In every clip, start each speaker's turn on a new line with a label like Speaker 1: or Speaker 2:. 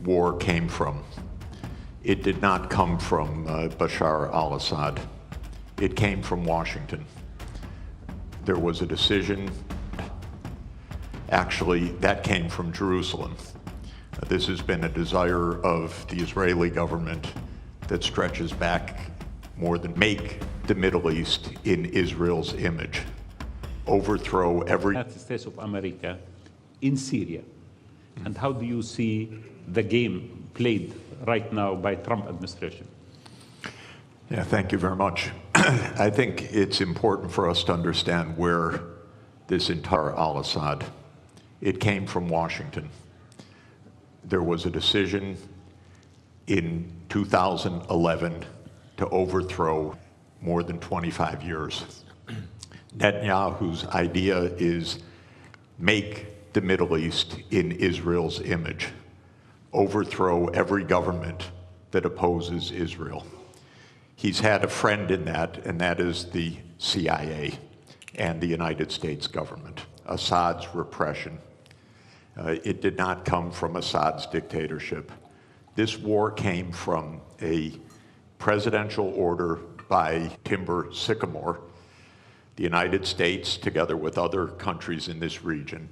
Speaker 1: war came from. It did not come from Bashar al-Assad. It came from Washington. There was a decision, actually, that came from Jerusalem. This has been a desire of the Israeli government that stretches back more than make the Middle East in Israel's image, overthrow every
Speaker 2: United States of America in Syria. And how do you see the game played right now by Trump administration?
Speaker 1: Yeah, thank you very much. I think it's important for us to understand where this entire al-Assad, it came from Washington. There was a decision in 2011 to overthrow more than 25 years. Netanyahu's idea is make the Middle East in Israel's image, overthrow every government that opposes Israel. He's had a friend in that, and that is the CIA and the United States government, Assad's repression. It did not come from Assad's dictatorship. This war came from a presidential order by Timber Sycamore. The United States, together with other countries in this region,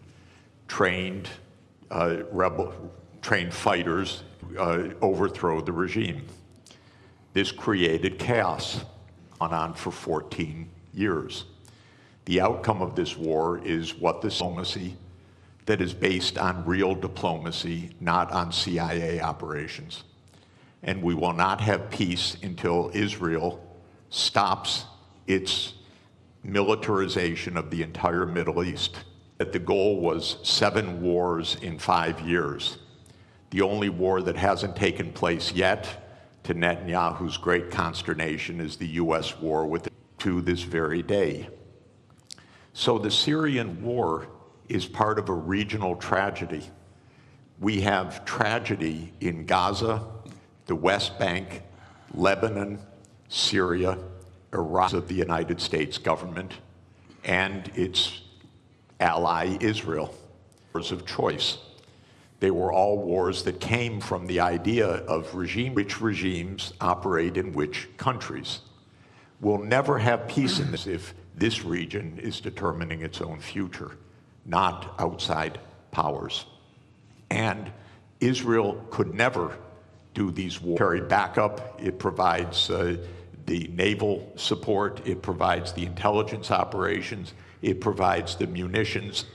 Speaker 1: trained fighters overthrow the regime. This created chaos on for 14 years. The outcome of this war is what the diplomacy that is based on real diplomacy, not on CIA operations. And we will not have peace until Israel stops its militarization of the entire Middle East. That the goal was 7 wars in 5 years. The only war that hasn't taken place yet, to Netanyahu's great consternation, is the US war to this very day. So the Syrian war is part of a regional tragedy. We have tragedy in Gaza, the West Bank, Lebanon, Syria, Iraq, of the United States government, and its ally Israel. Wars of choice. They were all wars that came from the idea of which regimes operate in which countries. We'll never have peace in this if this region is determining its own future, not outside powers. And Israel could never do these wars. Carry backup, it provides the naval support, it provides the intelligence operations, it provides the munitions.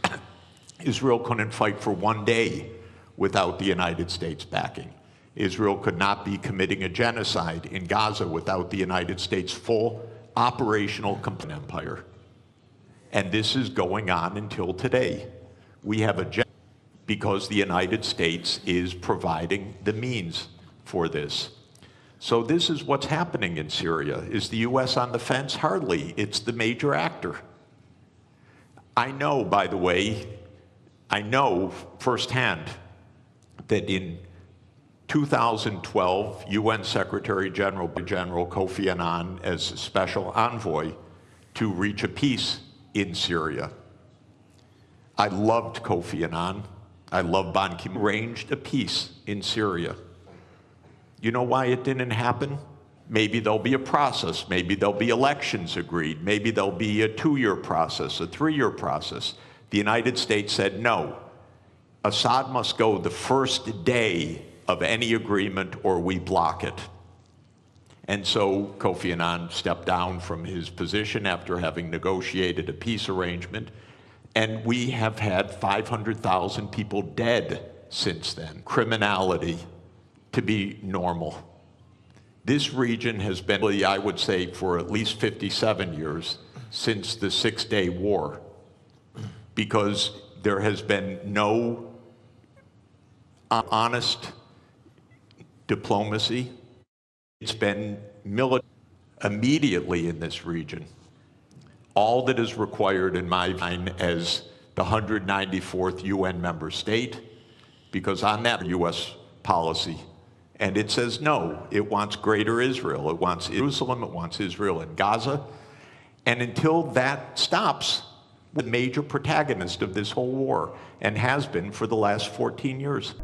Speaker 1: Israel couldn't fight for 1 day without the United States backing. Israel could not be committing a genocide in Gaza without the United States' full operational empire. And this is going on until today. We have a because the United States is providing the means for this. So this is what's happening in Syria. Is the US on the fence? Hardly. It's the major actor. I know, by the way, I know firsthand that in 2012, UN Secretary General Kofi Annan, as special envoy to reach a peace in Syria. I loved Kofi Annan. I love Ban Ki-moon. Arranged a peace in Syria. You know why it didn't happen? Maybe there'll be a process. Maybe there'll be elections agreed. Maybe there'll be a 2-year process, a 3-year process. The United States said no. Assad must go the first day of any agreement or we block it. And so Kofi Annan stepped down from his position after having negotiated a peace arrangement. And we have had 500,000 people dead since then. Criminality to be normal. This region has been, I would say, for at least 57 years since the 6-Day War, because there has been no honest diplomacy. It's been military immediately in this region. All that is required, in my mind, as the 194th UN member state, because on that US policy, and it says no, it wants greater Israel, it wants Jerusalem, it wants Israel and Gaza, and until that stops, the major protagonist of this whole war, and has been for the last 14 years.